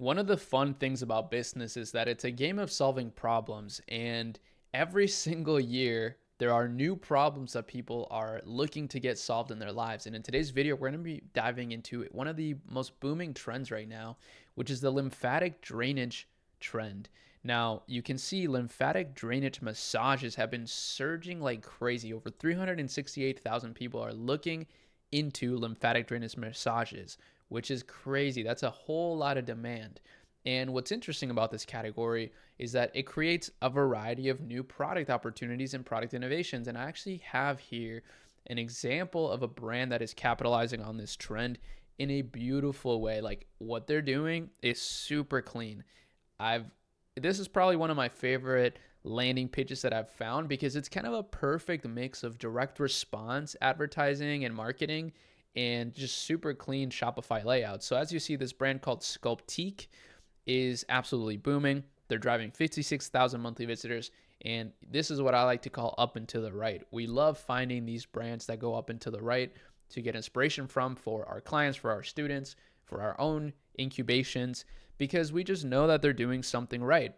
One of the fun things about business is that it's a game of solving problems, and every single year there are new problems that people are looking to get solved in their lives. And in today's video, we're going to be diving into one of the most booming trends right now, which is the lymphatic drainage trend. Now, you can see lymphatic drainage massages have been surging like crazy. Over 368,000 people are looking into lymphatic drainage massages, which is crazy. That's a whole lot of demand. And what's interesting about this category is that it creates a variety of new product opportunities and product innovations. And I actually have here an example of a brand that is capitalizing on this trend in a beautiful way. Like, what they're doing is super clean. I've This is probably one of my favorite landing pages that I've found because it's kind of a perfect mix of direct response advertising and marketing and just super clean Shopify layout. So as you see, this brand called Sculptique is absolutely booming. They're driving 56,000 monthly visitors, and this is what I like to call up and to the right. We love finding these brands that go up and to the right to get inspiration from for our clients, for our students, for our own incubations, because we just know that they're doing something right.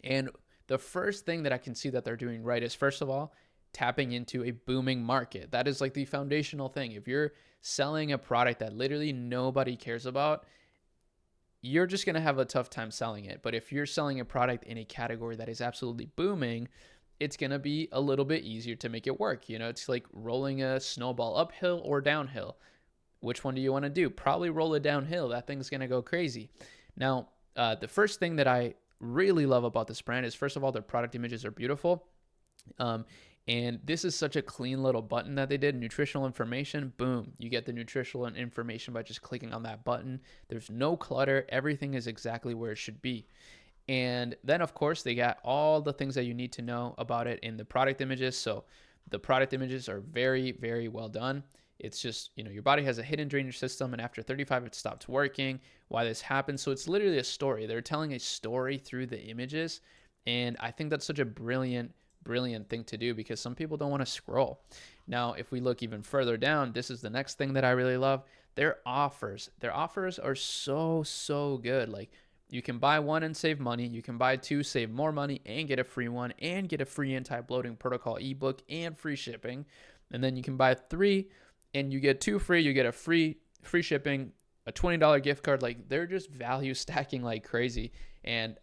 And the first thing that I can see that they're doing right is, first of all, tapping into a booming market. That is like the foundational thing. If you're selling a product that literally nobody cares about, you're just going to have a tough time selling it. But if you're selling a product in a category that is absolutely booming, it's going to be a little bit easier to make it work. You know, it's like rolling a snowball uphill or downhill. Which one do you want to do? Probably roll it downhill. That thing's going to go crazy. Now, the first thing that I really love about this brand is, first of all, their product images are beautiful. And this is such a clean little button that they did. Nutritional information, boom. You get the nutritional information by just clicking on that button. There's no clutter. Everything is exactly where it should be. And then, of course, they got all the things that you need to know about it in the product images. So the product images are very, very well done. It's just, your body has a hidden drainage system, and after 35, it stops working. Why this happens? So it's literally a story. They're telling a story through the images. And I think that's such a brilliant thing to do because some people don't want to scroll. Now, if we look even further down, this is the next thing that I really love. Their offers are so good. Like, you can buy one and save money. You can buy two, save more money, and get a free one, and get a free anti-bloating protocol ebook and free shipping. And then you can buy three and you get two free. You get a free shipping, a $20 gift card. Like, they're just value stacking like crazy. And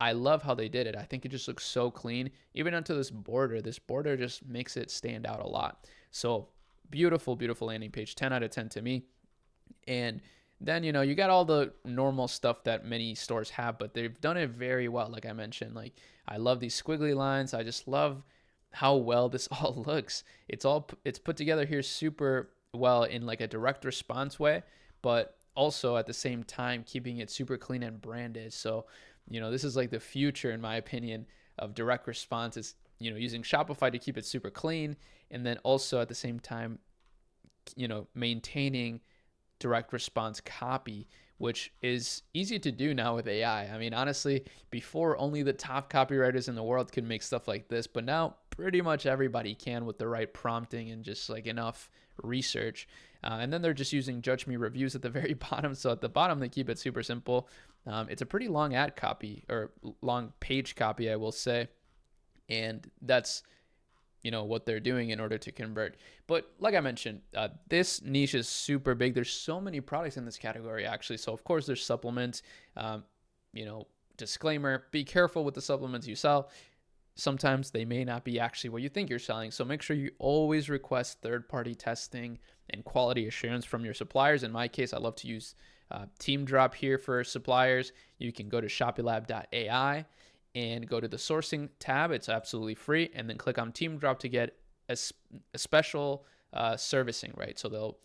I love how they did it. I think it just looks so clean. Even onto this border. This border just makes it stand out a lot. So beautiful landing page. 10 out of 10 to me. And then, you got all the normal stuff that many stores have, but they've done it very well. Like I mentioned, like, I love these squiggly lines. I just love how well this all looks. It's put together here super well in like a direct response way, but also at the same time keeping it super clean and branded. So, this is like the future, in my opinion, of direct response. Is, using Shopify to keep it super clean, and then also at the same time, maintaining direct response copy, which is easy to do now with AI. I mean, honestly, before only the top copywriters in the world could make stuff like this, but now pretty much everybody can with the right prompting and just like enough research. And then they're just using Judge Me reviews at the very bottom. So at the bottom, they keep it super simple. It's a pretty long ad copy, or long page copy, I will say. And that's, what they're doing in order to convert. But like I mentioned, this niche is super big. There's so many products in this category, actually. So of course there's supplements. Disclaimer, be careful with the supplements you sell. Sometimes they may not be actually what you think you're selling. So make sure you always request third-party testing and quality assurance from your suppliers. In my case, I love to use TeamDrop here for suppliers. You can go to shopilab.ai and go to the sourcing tab. It's absolutely free. And then click on TeamDrop to get a special servicing, right? So they'll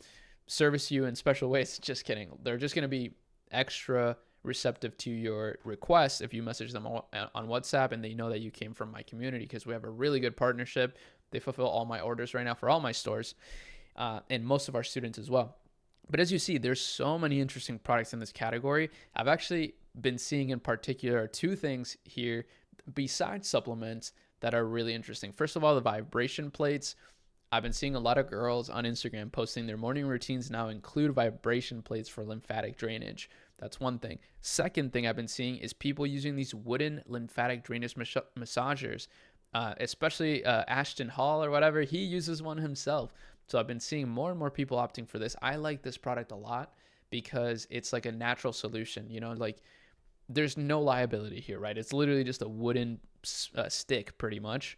service you in special ways. Just kidding. They're just going to be extra receptive to your requests if you message them on WhatsApp and they know that you came from my community, because we have a really good partnership. They fulfill all my orders right now for all my stores and most of our students as well. But as you see, there's so many interesting products in this category. I've actually been seeing in particular two things here besides supplements that are really interesting. First of all, the vibration plates. I've been seeing a lot of girls on Instagram posting their morning routines now include vibration plates for lymphatic drainage. That's one thing. Second thing I've been seeing is people using these wooden lymphatic drainage massagers, especially Ashton Hall or whatever. He uses one himself. So I've been seeing more and more people opting for this. I like this product a lot because it's like a natural solution. Like there's no liability here, right? It's literally just a wooden stick pretty much.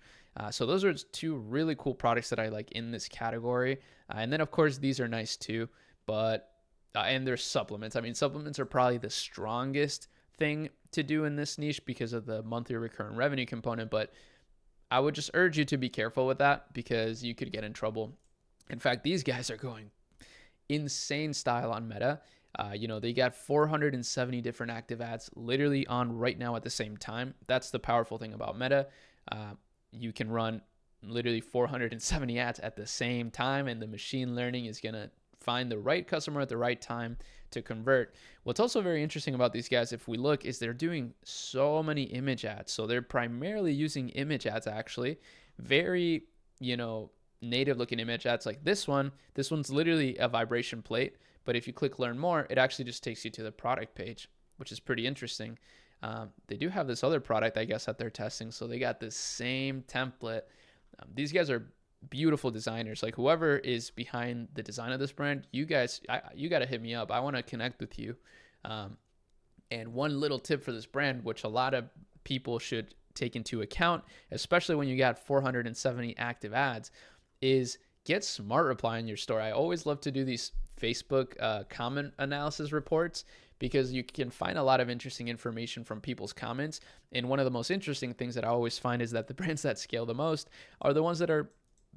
So those are two really cool products that I like in this category. And then of course these are nice too, but and there's supplements. I mean, supplements are probably the strongest thing to do in this niche because of the monthly recurring revenue component, but I would just urge you to be careful with that because you could get in trouble. In fact, these guys are going insane style on Meta. They got 470 different active ads literally on right now at the same time. That's the powerful thing about Meta. You can run literally 470 ads at the same time, and the machine learning is going to find the right customer at the right time to convert. What's also very interesting about these guys, if we look, is they're doing so many image ads. So they're primarily using image ads, actually. Very, native looking image ads like this one. This one's literally a vibration plate, but if you click learn more, it actually just takes you to the product page, which is pretty interesting. They do have this other product, I guess, that they're testing. So they got this same template. These guys are beautiful designers. Like whoever is behind the design of this brand, you guys, you got to hit me up. I want to connect with you. And one little tip for this brand, which a lot of people should take into account, especially when you got 470 active ads, is get smart reply in your store. I always love to do these Facebook comment analysis reports because you can find a lot of interesting information from people's comments. And one of the most interesting things that I always find is that the brands that scale the most are the ones that are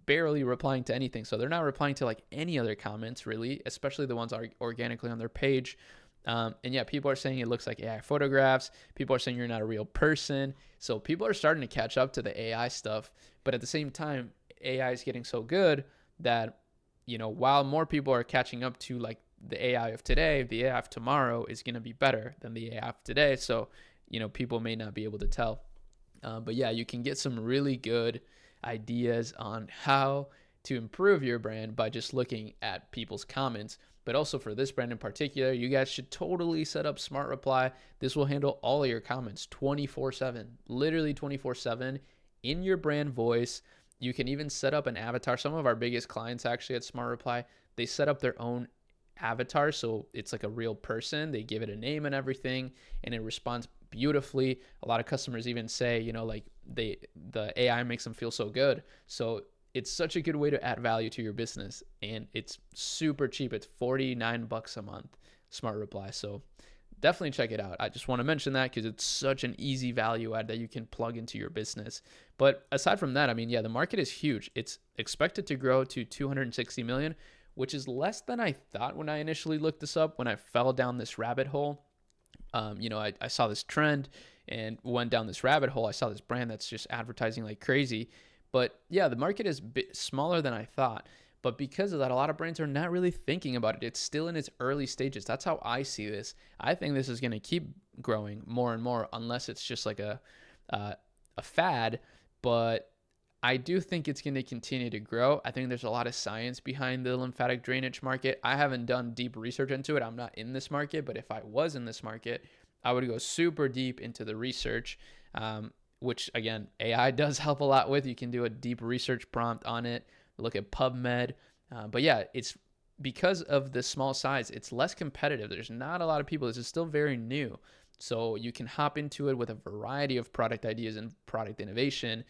barely replying to anything. So they're not replying to like any other comments really, especially the ones are organically on their page. And yeah, people are saying it looks like AI photographs. People are saying you're not a real person. So people are starting to catch up to the AI stuff. But at the same time, AI is getting so good that, while more people are catching up to like the AI of today, the AI of tomorrow is going to be better than the AI of today. So, people may not be able to tell. But yeah, you can get some really good ideas on how to improve your brand by just looking at people's comments. But also for this brand in particular, you guys should totally set up smart reply. This will handle all of your comments 24/7, literally 24/7 in your brand voice. You can even set up an avatar. Some of our biggest clients actually at Smart Reply, they set up their own avatar. So it's like a real person. They give it a name and everything, and it responds beautifully. A lot of customers even say, like the AI makes them feel so good. So it's such a good way to add value to your business, and it's super cheap. It's $49 a month, Smart Reply. So definitely check it out. I just want to mention that because it's such an easy value add that you can plug into your business. But aside from that, I mean, yeah, the market is huge. It's expected to grow to 260 million, which is less than I thought when I initially looked this up, when I fell down this rabbit hole. I saw this trend and went down this rabbit hole. I saw this brand that's just advertising like crazy. But yeah, the market is a bit smaller than I thought. But because of that, a lot of brands are not really thinking about it. It's still in its early stages. That's how I see this. I think this is going to keep growing more and more unless it's just like a fad. But I do think it's going to continue to grow. I think there's a lot of science behind the lymphatic drainage market. I haven't done deep research into it. I'm not in this market. But if I was in this market, I would go super deep into the research, which, again, AI does help a lot with. You can do a deep research prompt on it. Look at PubMed. But yeah, it's because of the small size, it's less competitive. There's not a lot of people. This is still very new. So you can hop into it with a variety of product ideas and product innovation.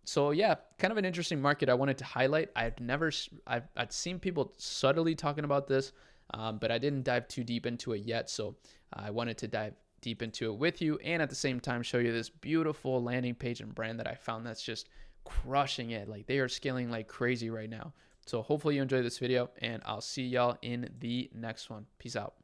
So yeah, kind of an interesting market I wanted to highlight. I'd seen people subtly talking about this, but I didn't dive too deep into it yet. So I wanted to dive deep into it with you and at the same time show you this beautiful landing page and brand that I found that's just crushing it. Like they are scaling like crazy right now. So hopefully you enjoyed this video and I'll see y'all in the next one. Peace out.